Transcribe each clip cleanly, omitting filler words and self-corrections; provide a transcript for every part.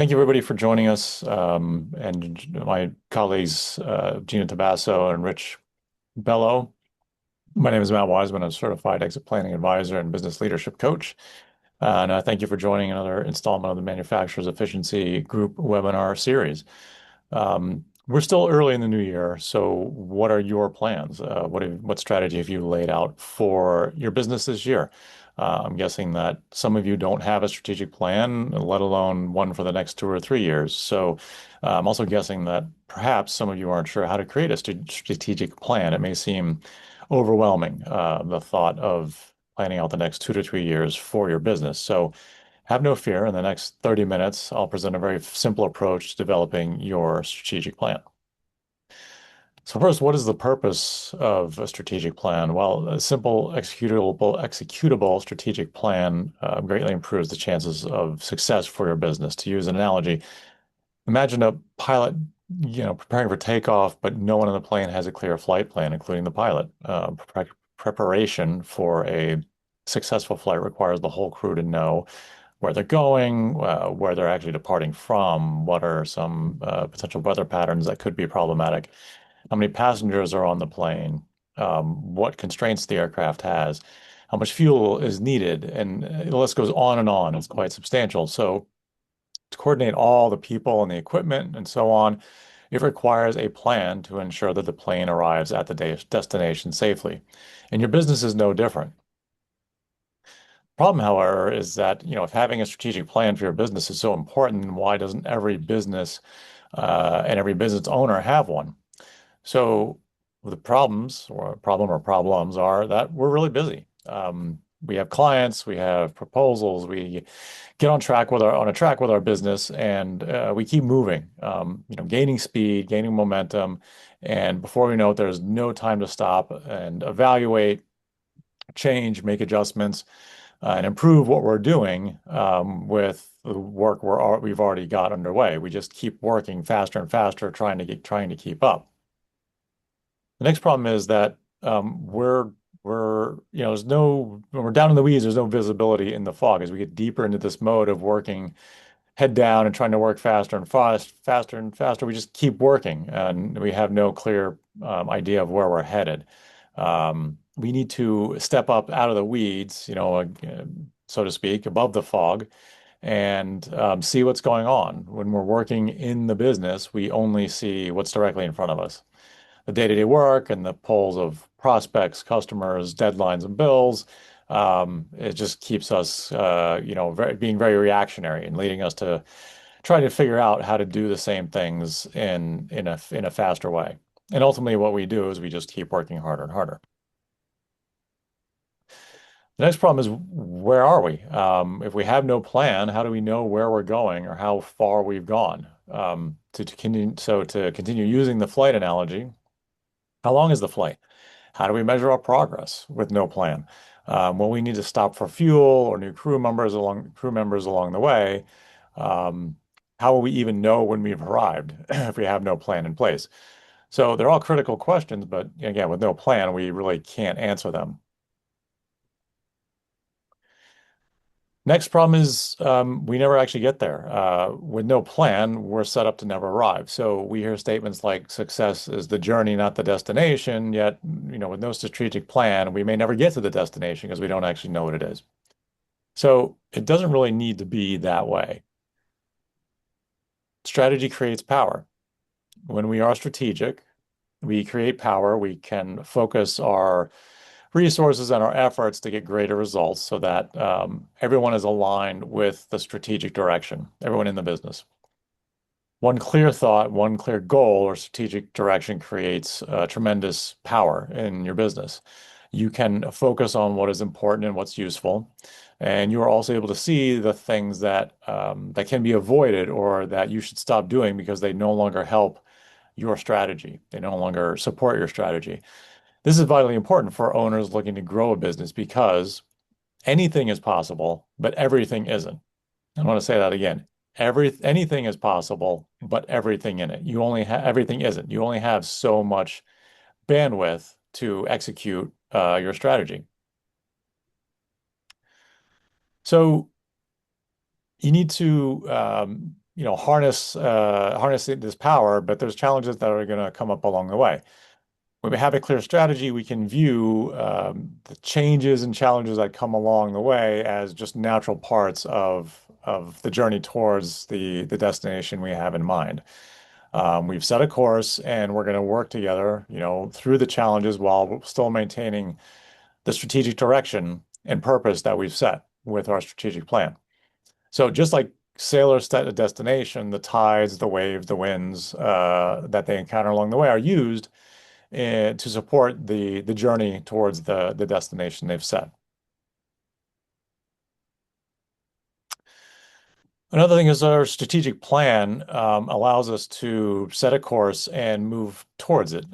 Thank you, everybody, for joining us, and my colleagues, Gina Tabasso and Rich Bello. My name is Matt Wizeman. I'm a certified exit planning advisor and business leadership coach. And thank you for joining another installment of the Manufacturers Efficiency Group webinar series. We're still early in the new year, so what are your plans? What strategy have you laid out for your business this year? I'm guessing that some of you don't have a strategic plan, let alone one for the next 2 or 3 years. So I'm also guessing that perhaps some of you aren't sure how to create a strategic plan. It may seem overwhelming, the thought of planning out the next 2 to 3 years for your business. So have no fear. In the next 30 minutes, I'll present a very simple approach to developing your strategic plan. So first, what is the purpose of a strategic plan? Well, a simple executable strategic plan greatly improves the chances of success for your business. To use an analogy, imagine a pilot, preparing for takeoff, but no one on the plane has a clear flight plan, including the pilot. Preparation for a successful flight requires the whole crew to know where they're going, where they're actually departing from, what are some potential weather patterns that could be problematic, how many passengers are on the plane, what constraints the aircraft has, how much fuel is needed, and the list goes on and on. It's quite substantial. So to coordinate all the people and the equipment and so on, it requires a plan to ensure that the plane arrives at the destination safely. And your business is no different. Problem, however, is that, if having a strategic plan for your business is so important, then why doesn't every business and every business owner have one? So the problems are that we're really busy. We have clients, we have proposals, we get on a track with our business, and we keep moving, gaining speed, gaining momentum, and before we know it, there's no time to stop and evaluate, change, make adjustments, and improve what we're doing with the work we've already got underway. We just keep working faster and faster, trying to keep up. The next problem is that there's no when we're down in the weeds, there's no visibility in the fog. As we get deeper into this mode of working head down and trying to work faster and faster, we just keep working, and we have no clear idea of where we're headed. We need to step up out of the weeds, so to speak, above the fog, and see what's going on. When we're working in the business, we only see what's directly in front of us, the day-to-day work and the polls of prospects, customers, deadlines, and bills. It just keeps us, being very reactionary and leading us to try to figure out how to do the same things in a faster way. And ultimately, what we do is we just keep working harder and harder. The next problem is, where are we? If we have no plan, how do we know where we're going or how far we've gone? To continue using the flight analogy, how long is the flight? How do we measure our progress with no plan? When we need to stop for fuel or new crew members along the way, how will we even know when we've arrived if we have no plan in place? So they're all critical questions, but again, with no plan, we really can't answer them. Next problem is we never actually get there. With no plan, we're set up to never arrive. So we hear statements like success is the journey, not the destination. Yet, with no strategic plan, we may never get to the destination because we don't actually know what it is. So it doesn't really need to be that way. Strategy creates power. When we are strategic, we create power. We can focus our resources and our efforts to get greater results so that everyone is aligned with the strategic direction, everyone in the business. One clear thought, one clear goal or strategic direction creates tremendous power in your business. You can focus on what is important and what's useful, and you are also able to see the things that can be avoided or that you should stop doing because they no longer help your strategy. They no longer support your strategy. This is vitally important for owners looking to grow a business because anything is possible, but everything isn't. I want to say that again. Anything is possible, but everything in it. Everything isn't. You only have so much bandwidth to execute your strategy. So you need to harness this power, but there's challenges that are going to come up along the way. When we have a clear strategy, we can view the changes and challenges that come along the way as just natural parts of the journey towards the destination we have in mind. We've set a course, and we're going to work together, through the challenges while still maintaining the strategic direction and purpose that we've set with our strategic plan. So just like sailors set a destination, the tides, the waves, the winds that they encounter along the way are used to support the journey towards the destination they've set. Another thing is our strategic plan allows us to set a course and move towards it.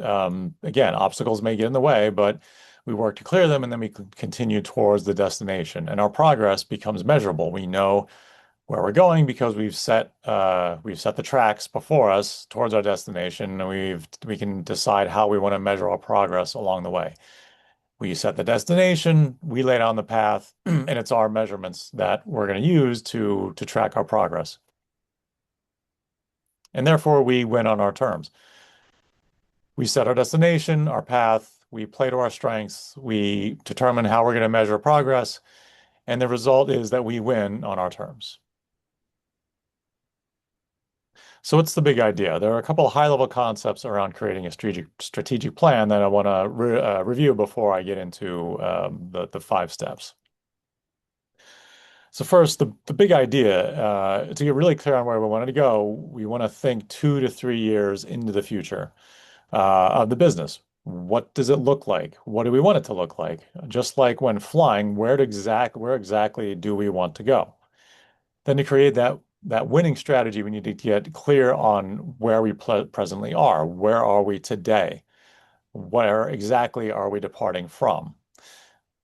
Again, obstacles may get in the way, but we work to clear them and then we continue towards the destination. And our progress becomes measurable. We know where we're going because we've set the tracks before us towards our destination, and we can decide how we want to measure our progress along the way. We set the destination, we lay down the path, and it's our measurements that we're going to use to track our progress. And therefore, we win on our terms. We set our destination, our path, we play to our strengths, we determine how we're going to measure progress, and the result is that we win on our terms. So what's the big idea? There are a couple of high-level concepts around creating a strategic plan that I want to review before I get into the five steps. So first, the big idea, to get really clear on where we wanted to go, we want to think 2 to 3 years into the future of the business. What does it look like? What do we want it to look like? Just like when flying, where exactly do we want to go? Then to create that winning strategy, we need to get clear on where we presently are. Where are we today? Where exactly are we departing from?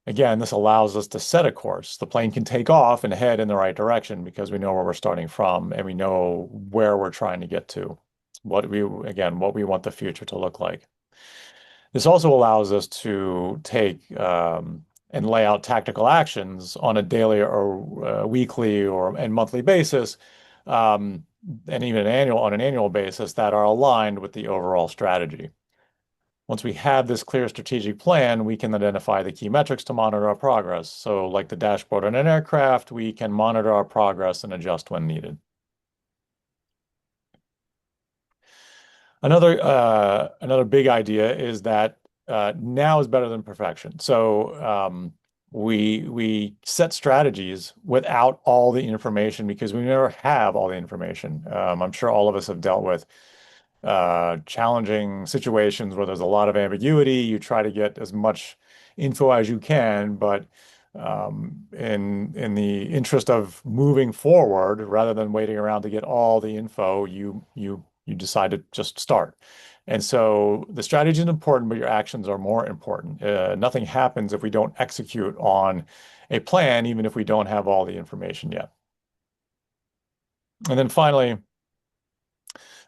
Again, this allows us to set a course. The plane can take off and head in the right direction because we know where we're starting from and we know where we're trying to get to. What we want the future to look like. This also allows us to take and lay out tactical actions on a daily or weekly and monthly basis, and even on an annual basis that are aligned with the overall strategy. Once we have this clear strategic plan, we can identify the key metrics to monitor our progress. So like the dashboard on an aircraft, we can monitor our progress and adjust when needed. Another big idea is that now is better than perfection. So we set strategies without all the information because we never have all the information. I'm sure all of us have dealt with challenging situations where there's a lot of ambiguity. You try to get as much info as you can, but in the interest of moving forward, rather than waiting around to get all the info, you decide to just start. And so the strategy is important, but your actions are more important. Nothing happens if we don't execute on a plan, even if we don't have all the information yet. And then finally,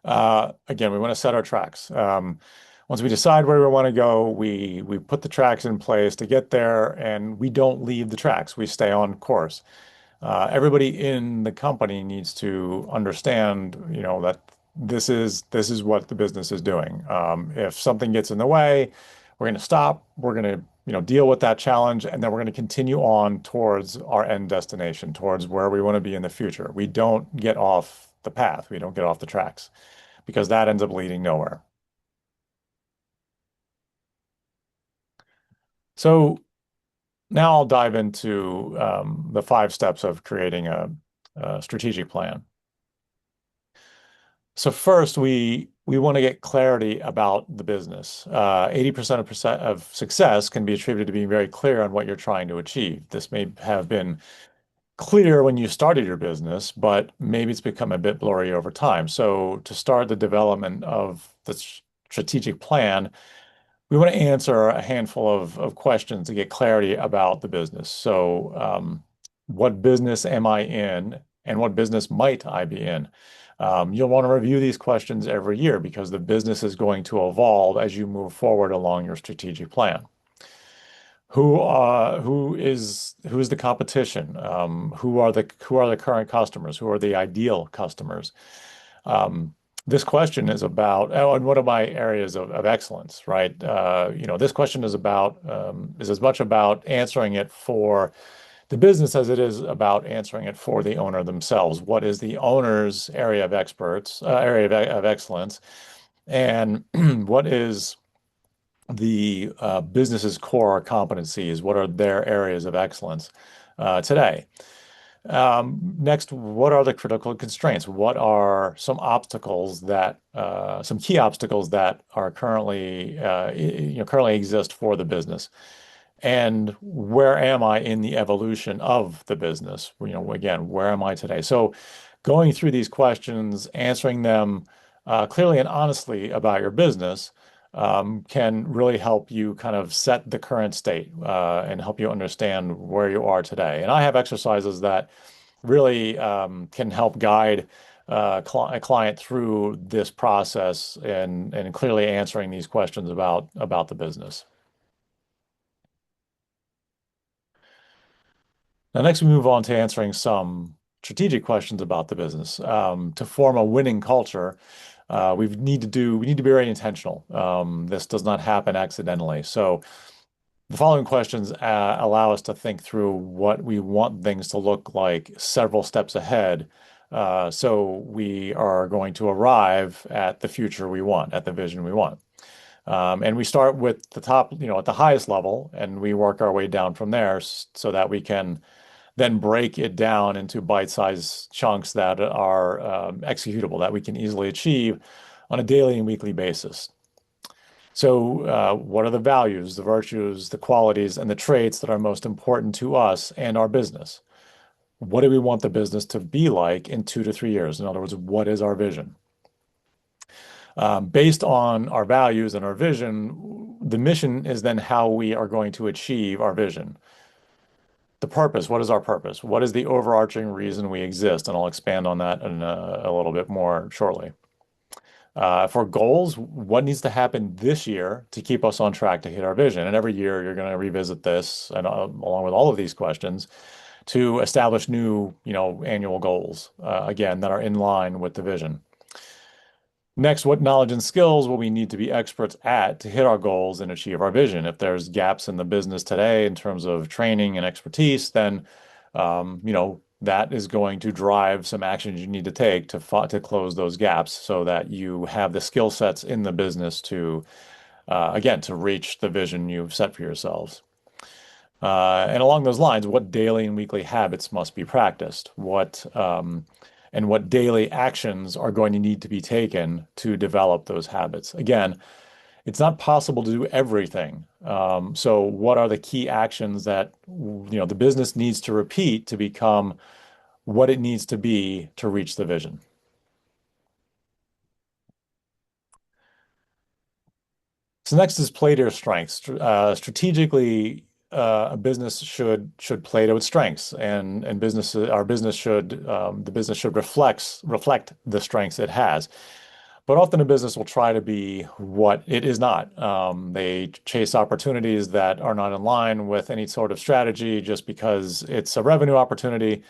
again, we want to set our tracks. Once we decide where we want to go, we put the tracks in place to get there, and we don't leave the tracks. We stay on course. Everybody in the company needs to understand, that this is what the business is doing. If something gets in the way, we're going to stop. We're going to, deal with that challenge, and then we're going to continue on towards our end destination, towards where we want to be in the future. We don't get off the path. We don't get off the tracks because that ends up leading nowhere. So now I'll dive into the five steps of creating a strategic plan. So first, we want to get clarity about the business. 80% of success can be attributed to being very clear on what you're trying to achieve. This may have been clear when you started your business, but maybe it's become a bit blurry over time. So to start the development of the strategic plan, we want to answer a handful of questions to get clarity about the business. So what business am I in, and what business might I be in? You'll want to review these questions every year because the business is going to evolve as you move forward along your strategic plan. who is the competition? Who are the current customers? Who are the ideal customers? This question is about, oh, and what are my areas of excellence, right? This question is as much about answering it for the business as it is about answering it for the owner themselves. What is the owner's area of excellence, and what is the business's core competencies? What are their areas of excellence today? Next, what are the critical constraints? What are some key obstacles that are currently exist for the business? And where am I in the evolution of the business? Again, where am I today? So going through these questions, answering them clearly and honestly about your business can really help you kind of set the current state and help you understand where you are today. And I have exercises that really can help guide a client through this process and clearly answering these questions about the business. Now, next we move on to answering some strategic questions about the business. To form a winning culture, we need to be very intentional. This does not happen accidentally. So the following questions allow us to think through what we want things to look like several steps ahead. So we are going to arrive at the future we want, at the vision we want. And we start with the top, at the highest level, and we work our way down from there so that we can then break it down into bite-sized chunks that are executable, that we can easily achieve on a daily and weekly basis. So, what are the values, the virtues, the qualities, and the traits that are most important to us and our business? What do we want the business to be like in 2 to 3 years? In other words, what is our vision? Based on our values and our vision, the mission is then how we are going to achieve our vision. The purpose, what is our purpose? What is the overarching reason we exist? And I'll expand on that in a little bit more shortly. For goals, what needs to happen this year to keep us on track to hit our vision? And every year you're going to revisit this, and along with all of these questions, to establish new, annual goals, again, that are in line with the vision. Next, what knowledge and skills will we need to be experts at to hit our goals and achieve our vision? If there's gaps in the business today in terms of training and expertise, then that is going to drive some actions you need to take to close those gaps so that you have the skill sets in the business to again to reach the vision you've set for yourselves. And along those lines, what daily and weekly habits must be practiced? What daily actions are going to need to be taken to develop those habits? Again, it's not possible to do everything. So what are the key actions that the business needs to repeat to become what it needs to be to reach the vision? So next is play to your strengths. Strategically, a business should play to its strengths, and our business should the business should reflect the strengths it has. But often a business will try to be what it is not. They chase opportunities that are not in line with any sort of strategy just because it's a revenue opportunity.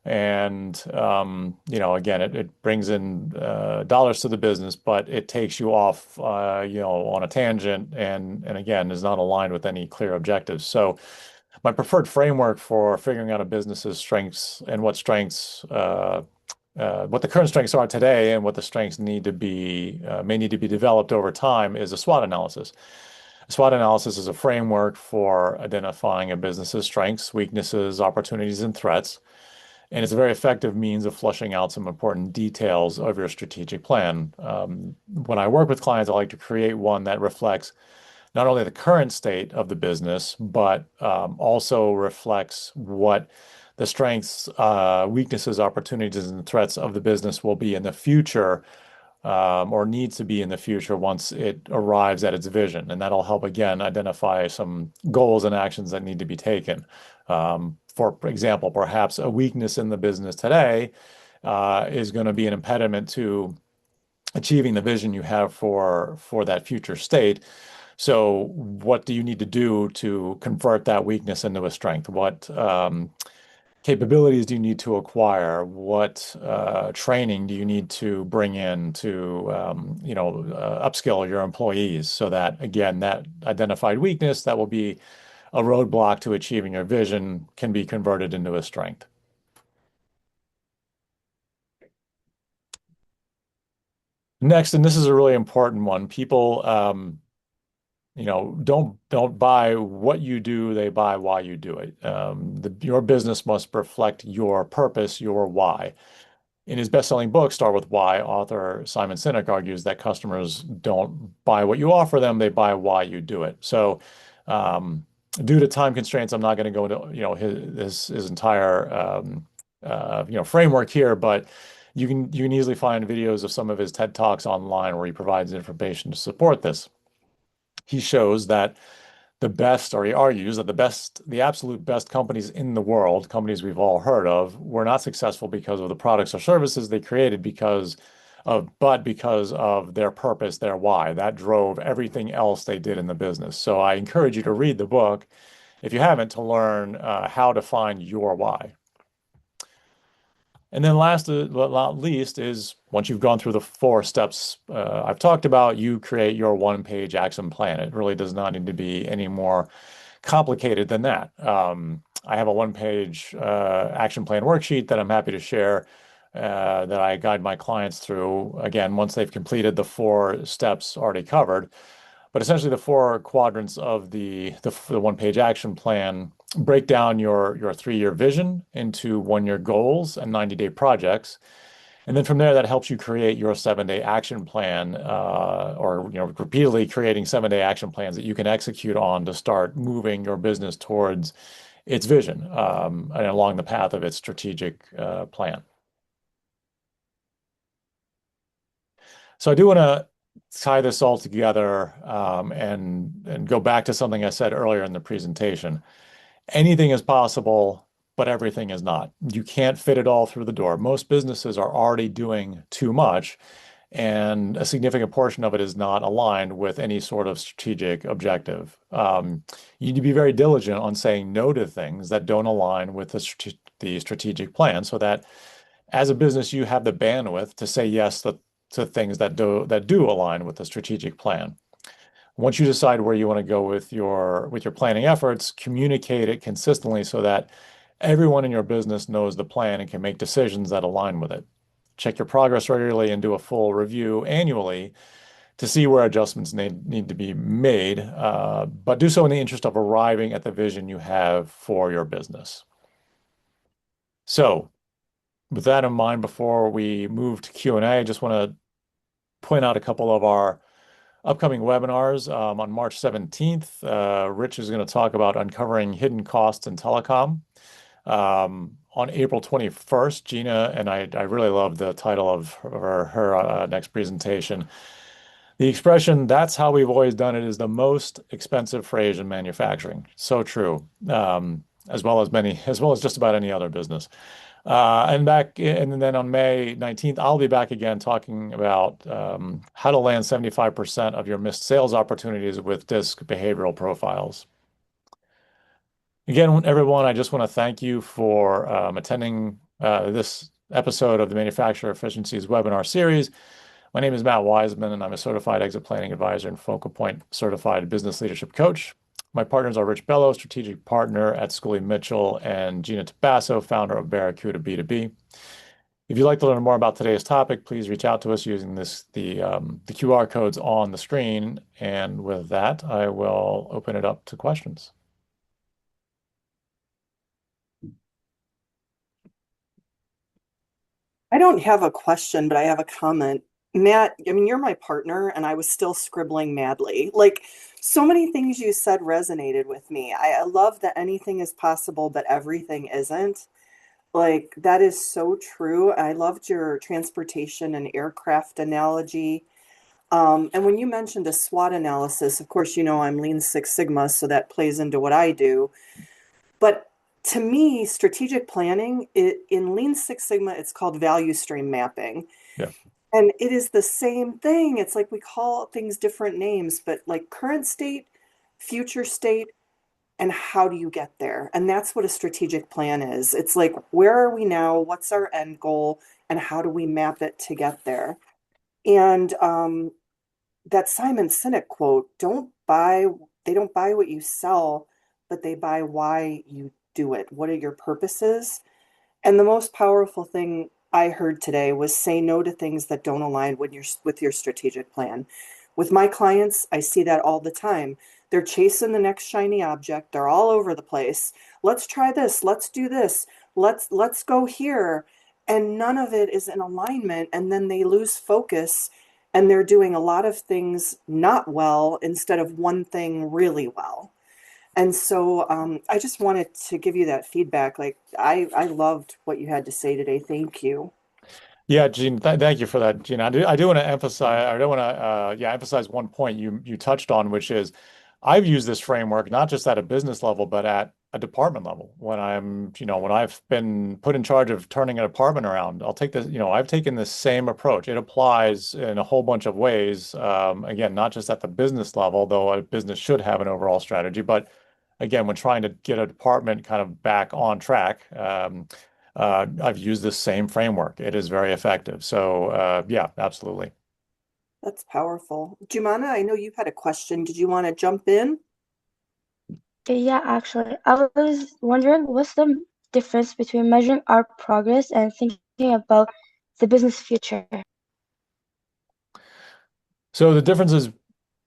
And again, it brings in dollars to the business, but it takes you off, on a tangent, and again is not aligned with any clear objectives. So, my preferred framework for figuring out a business's strengths and what the current strengths are today and what the strengths may need to be developed over time is a SWOT analysis. A SWOT analysis is a framework for identifying a business's strengths, weaknesses, opportunities, and threats. And it's a very effective means of flushing out some important details of your strategic plan. When I work with clients, I like to create one that reflects not only the current state of the business, but also reflects what the strengths, weaknesses, opportunities, and threats of the business will be in the future, or needs to be in the future once it arrives at its vision. And that'll help, again, identify some goals and actions that need to be taken. For example, perhaps a weakness in the business today is going to be an impediment to achieving the vision you have for that future state. So what do you need to do to convert that weakness into a strength? What capabilities do you need to acquire? What training do you need to bring in to, upskill your employees so that, again, that identified weakness that will be a roadblock to achieving your vision can be converted into a strength. Next, and this is a really important one, people, don't buy what you do, they buy why you do it. Your business must reflect your purpose, your why. In his best-selling book, Start With Why, author Simon Sinek argues that customers don't buy what you offer them, they buy why you do it. So, due to time constraints, I'm not going to go into, his entire framework here, but you can easily find videos of some of his TED Talks online where he provides information to support this. He shows that the best, or he argues that the absolute best companies in the world, companies we've all heard of, were not successful because of the products or services they created but because of their purpose, their why. That drove everything else they did in the business. So I encourage you to read the book, if you haven't, to learn how to find your why. And then last but not least is once you've gone through the 4 steps I've talked about, you create your one-page action plan. It really does not need to be any more complicated than that. I have a one-page action plan worksheet that I'm happy to share that I guide my clients through, again, once they've completed the 4 steps already covered. But essentially, the 4 quadrants of the one-page action plan break down your 3-year vision into 1-year goals and 90-day projects. And then from there, that helps you create your 7-day action plan, or repeatedly creating 7-day action plans that you can execute on to start moving your business towards its vision, and along the path of its strategic plan. So I do want to tie this all together, and go back to something I said earlier in the presentation. Anything is possible, but everything is not. You can't fit it all through the door. Most businesses are already doing too much, and a significant portion of it is not aligned with any sort of strategic objective. You need to be very diligent on saying no to things that don't align with the strategic plan, so that as a business, you have the bandwidth to say yes to things that do align with the strategic plan. Once you decide where you want to go with your planning efforts, communicate it consistently so that everyone in your business knows the plan and can make decisions that align with it. Check your progress regularly and do a full review annually to see where adjustments need to be made, but do so in the interest of arriving at the vision you have for your business. So, with that in mind, before we move to Q&A, I just want to point out a couple of our upcoming webinars. On March 17th, Rich is going to talk about uncovering hidden costs in telecom. On April 21st, Gina, and I really love the title of her next presentation. The expression, "That's how we've always done it," is the most expensive phrase in manufacturing. So true. As well as just about any other business. And then on May 19th, I'll be back again talking about how to land 75% of your missed sales opportunities with DISC behavioral profiles. Again, everyone, I just want to thank you for attending this episode of the Manufacturer Efficiencies webinar series. My name is Matt Wizeman, and I'm a certified exit planning advisor and Focal Point certified business leadership coach. My partners are Rich Bello, strategic partner at Schooley Mitchell, and Gina Tabasso, founder of Barracuda B2B. If you'd like to learn more about today's topic, please reach out to us using the QR codes on the screen. And with that, I will open it up to questions. I don't have a question, but I have a comment. Matt, I mean, you're my partner, and I was still scribbling madly. Like, so many things you said resonated with me. I love that anything is possible, but everything isn't. Like, that is so true. I loved your transportation and aircraft analogy. And when you mentioned a SWOT analysis, of course, you know I'm Lean Six Sigma, so that plays into what I do. But to me, strategic planning, in Lean Six Sigma, it's called value stream mapping. Yeah. And it is the same thing. It's like we call things different names, but like current state, future state, and how do you get there? And that's what a strategic plan is. It's like, where are we now? What's our end goal? And how do we map it to get there? And that Simon Sinek quote, they don't buy what you sell, but they buy why you do it. What are your purposes? And the most powerful thing I heard today was say no to things that don't align with your strategic plan. With my clients, I see that all the time. They're chasing the next shiny object. They're all over the place. Let's try this. Let's do this. Let's go here. And none of it is in alignment. And then they lose focus and they're doing a lot of things not well instead of one thing really well. And so I just wanted to give you that feedback. Like I loved what you had to say today. Thank you. Yeah, Gene, thank you for that, Gene. I do want to emphasize, I do want to, yeah, emphasize one point you touched on, which is I've used this framework not just at a business level, but at a department level. When I've been put in charge of turning a department around, I'll take this, I've taken the same approach. It applies in a whole bunch of ways. Again, not just at the business level, though a business should have an overall strategy, but again, when trying to get a department kind of back on track, I've used this same framework. It is very effective. So, yeah, absolutely. That's powerful. Jumana, I know you had a question. Did you want to jump in? Yeah, actually, I was wondering what's the difference between measuring our progress and thinking about the business future? So the difference is,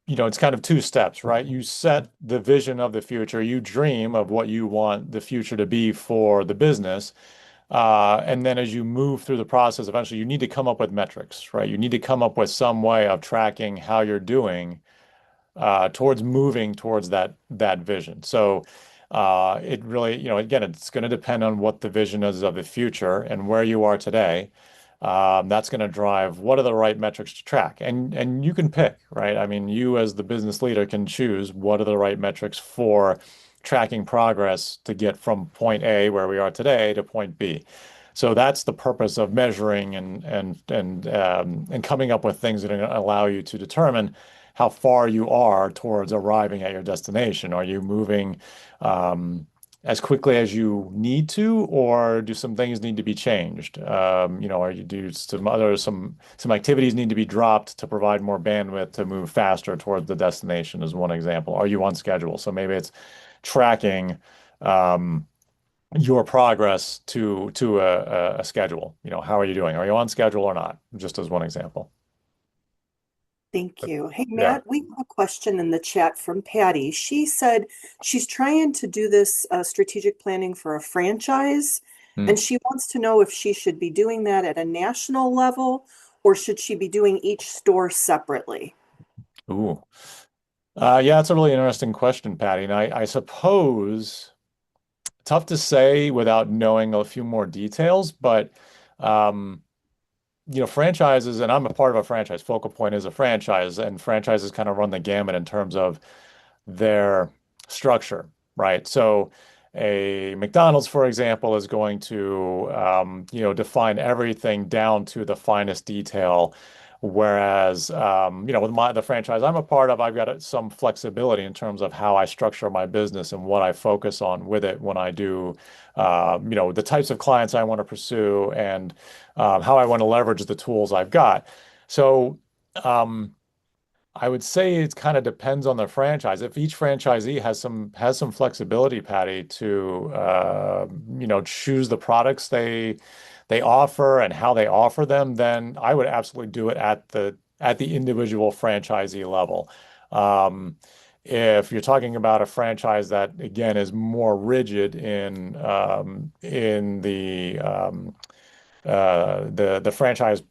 it's kind of two steps, right? You set the vision of the future, you dream of what you want the future to be for the business. And then as you move through the process, eventually you need to come up with metrics, right? You need to come up with some way of tracking how you're doing towards moving towards that vision. So it really, again, it's going to depend on what the vision is of the future and where you are today. That's going to drive what are the right metrics to track, and you can pick, right? I mean, you as the business leader can choose what are the right metrics for tracking progress to get from point A, where we are today, to point B. So that's the purpose of measuring and coming up with things that are going to allow you to determine how far you are towards arriving at your destination. Are you moving as quickly as you need to, or do some things need to be changed? Are you do some activities need to be dropped to provide more bandwidth to move faster towards the destination, is one example. Are you on schedule? So maybe it's tracking um, your progress to a schedule. How are you doing? Are you on schedule or not? Just as one example. Thank But you. Hey, yeah. Matt, we have a question in the chat from Patty. She said she's trying to do this strategic planning for a franchise, Hmm. and she wants to know if she should be doing that at a national level or should she be doing each store separately? Ooh. Yeah, that's a really interesting question, Patty. And I suppose tough to say without knowing a few more details, but um, franchises, and I'm a part of a franchise. Focal Point is a franchise, and franchises kind of run the gamut in terms of their structure, right? So a McDonald's, for example, is going to, define everything down to the finest detail. Whereas, with the franchise I'm a part of, I've got some flexibility in terms of how I structure my business and what I focus on with it when I do, the types of clients I want to pursue and how I want to leverage the tools I've got. So, I would say it kind of depends on the franchise. If each franchisee has some flexibility, Patty, to choose the products they offer and how they offer them, then I would absolutely do it at the individual franchisee level. Um, if you're talking about a franchise that again is more rigid in the franchise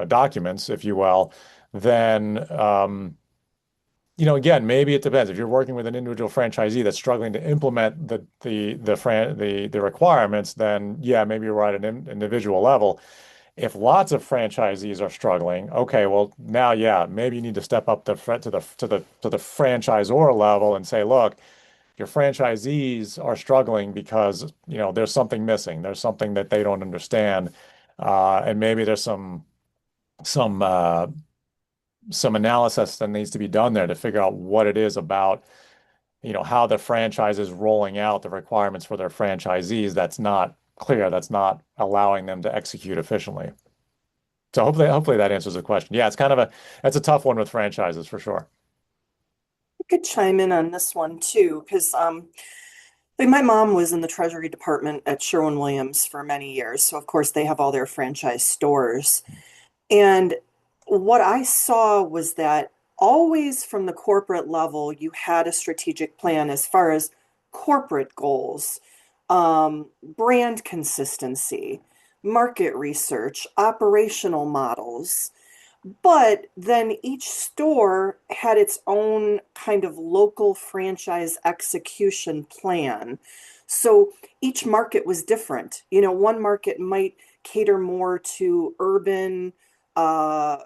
documents, if you will, then again, maybe it depends. If you're working with an individual franchisee that's struggling to implement the requirements, then yeah, maybe you're right at an individual level. If lots of franchisees are struggling, okay, well now yeah, maybe you need to step up to the franchisor level and say, look, your franchisees are struggling because there's something missing. There's something that they don't understand, and maybe there's some some uh, some analysis that needs to be done there to figure out what it is about, how the franchise is rolling out the requirements for their franchisees that's not clear, that's not allowing them to execute efficiently. So hopefully that answers the question. Yeah, that's a tough one with franchises for sure. I could chime in on this one too, because like my mom was in the Treasury Department at Sherwin-Williams for many years. So of course they have all their franchise stores. And what I saw was that always from the corporate level, you had a strategic plan as far as corporate goals, brand consistency, market research, operational models. But then each store had its own kind of local franchise execution plan. So each market was different. One market might cater more to urban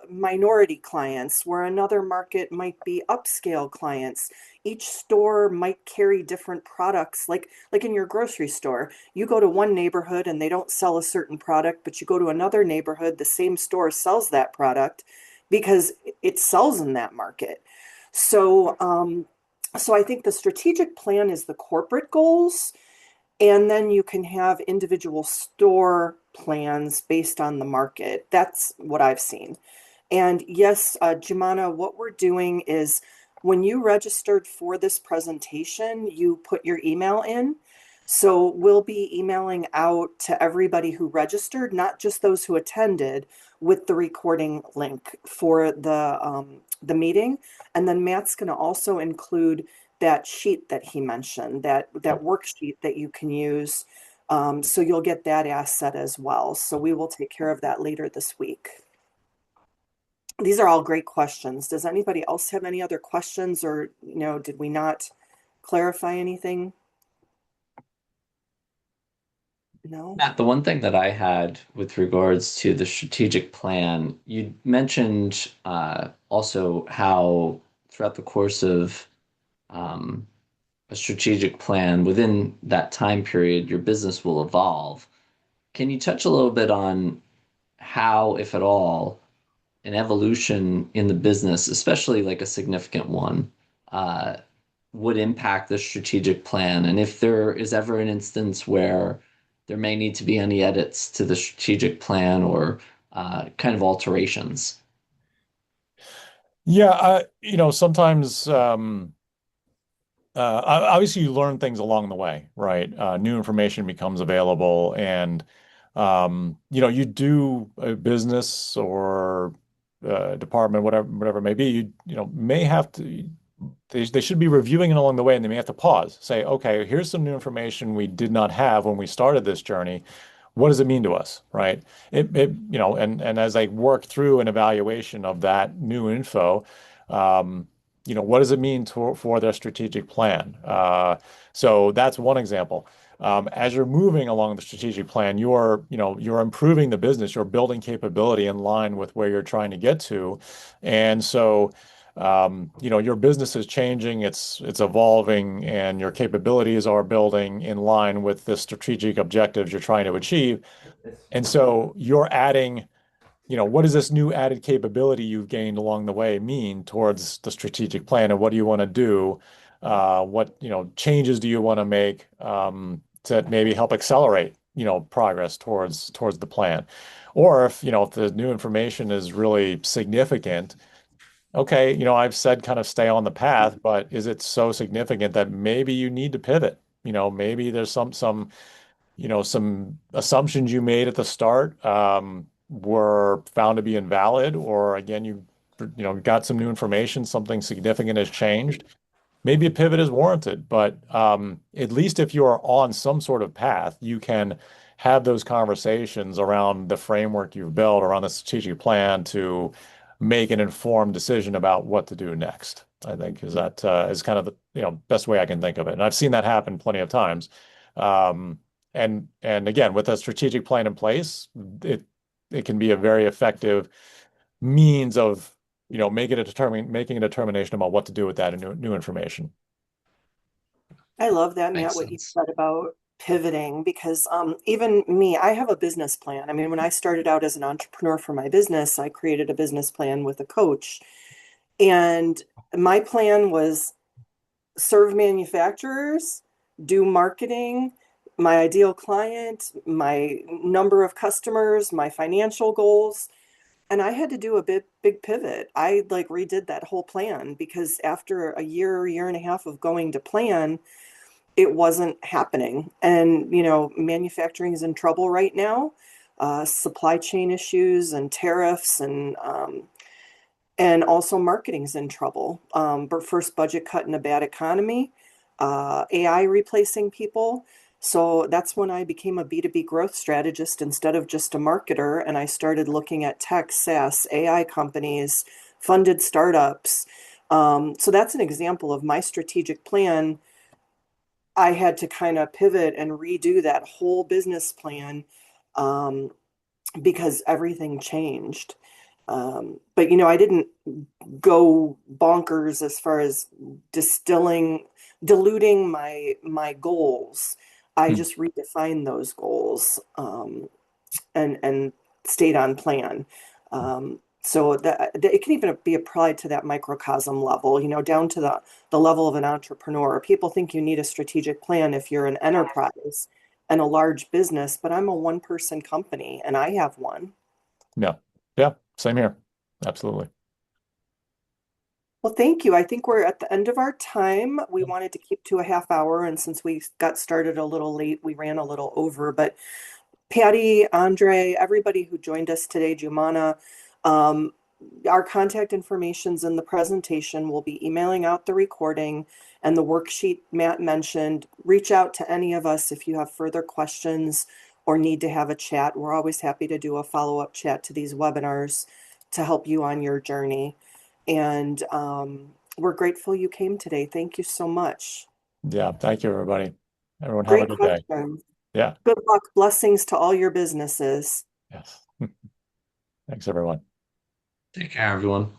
minority clients, where another market might be upscale clients. Each store might carry different products, like in your grocery store. You go to one neighborhood and they don't sell a certain product, but you go to another neighborhood, the same store sells that product because it sells in that market. So, so I think the strategic plan is the corporate goals, and then you can have individual store plans based on the market. That's what I've seen. And yes, Jumana, what we're doing is when you registered for this presentation, you put your email in. So we'll be emailing out to everybody who registered, not just those who attended, with the recording link for the meeting. And then Matt's going to also include that sheet that he mentioned, that worksheet that you can use. So you'll get that asset as well. So we will take care of that later this week. These are all great questions. Does anybody else have any other questions, or, did we not clarify anything? No? Matt, the one thing that I had with regards to the strategic plan, you mentioned also how throughout the course of um, a strategic plan within that time period, your business will evolve. Can you touch a little bit on how, if at all, an evolution in the business, especially like a significant one, uh, would impact the strategic plan? And if there is ever an instance where there may need to be any edits to the strategic plan or kind of alterations. Yeah, sometimes obviously you learn things along the way, right? New information becomes available, and you do a business or department, whatever it may be, may have to. They should be reviewing it along the way, and they may have to pause, say, okay, here's some new information we did not have when we started this journey. What does it mean to us, right? And as I work through an evaluation of that new info, um, what does it mean for their strategic plan? So that's one example. As you're moving along the strategic plan, you're improving the business, you're building capability in line with where you're trying to get to, and so your business is changing, it's evolving, and your capabilities are building in line with the strategic objectives you're trying to achieve. And so you're adding, what does this new added capability you've gained along the way mean towards the strategic plan, and what do you want to do? What, changes do you want to make to maybe help accelerate, progress towards the plan? Or if the new information is really significant, okay, I've said kind of stay on the path, but is it so significant that maybe you need to pivot? Maybe there's some assumptions you made at the start were found to be invalid, or again, got some new information, something significant has changed. Maybe a pivot is warranted, but at least if you are on some sort of path, you can have those conversations around the framework you've built, around the strategic plan to make an informed decision about what to do next. I think is kind of the best way I can think of it, and I've seen that happen plenty of times. And again, with a strategic plan in place, it can be a very effective means of making a determination about what to do with that new information. I love that, Matt, Makes what you sense. said about pivoting because even me, I have a business plan. I mean, when I started out as an entrepreneur for my business, I created a business plan with a coach. And my plan was serve manufacturers, do marketing, my ideal client, my number of customers, my financial goals. And I had to do a big pivot. I like redid that whole plan because after a year and a half of going to plan, it wasn't happening. And, manufacturing is in trouble right now. Supply chain issues and tariffs and also marketing's in trouble. But first budget cut in a bad economy, AI replacing people. So that's when I became a B2B growth strategist instead of just a marketer. And I started looking at tech, SaaS, AI companies, funded startups. So that's an example of my strategic plan. I had to kind of pivot and redo that whole business plan um, because everything changed. But I didn't go bonkers as far as diluting my goals. I Hmm. just redefined those goals and stayed on plan. So that it can even be applied to that microcosm level, down to the level of an entrepreneur. People think you need a strategic plan if you're an enterprise and a large business, but I'm a one-person company and I have one. Yeah. Yeah. Same here. Absolutely. Well, thank you. I think we're at the end of our time. We wanted to keep to a half hour, and since we got started a little late, we ran a little over. But Patty, Andre, everybody who joined us today, Jumana, um, our contact information's in the presentation. We'll be emailing out the recording and the worksheet Matt mentioned. Reach out to any of us if you have further questions or need to have a chat. We're always happy to do a follow-up chat to these webinars to help you on your journey. And we're grateful you came today. Thank you so much. Yeah. Thank you, everybody. Everyone have a Great good day. question. Yeah. Good luck. Blessings to all your businesses. Yes. Thanks, everyone. Take care, everyone.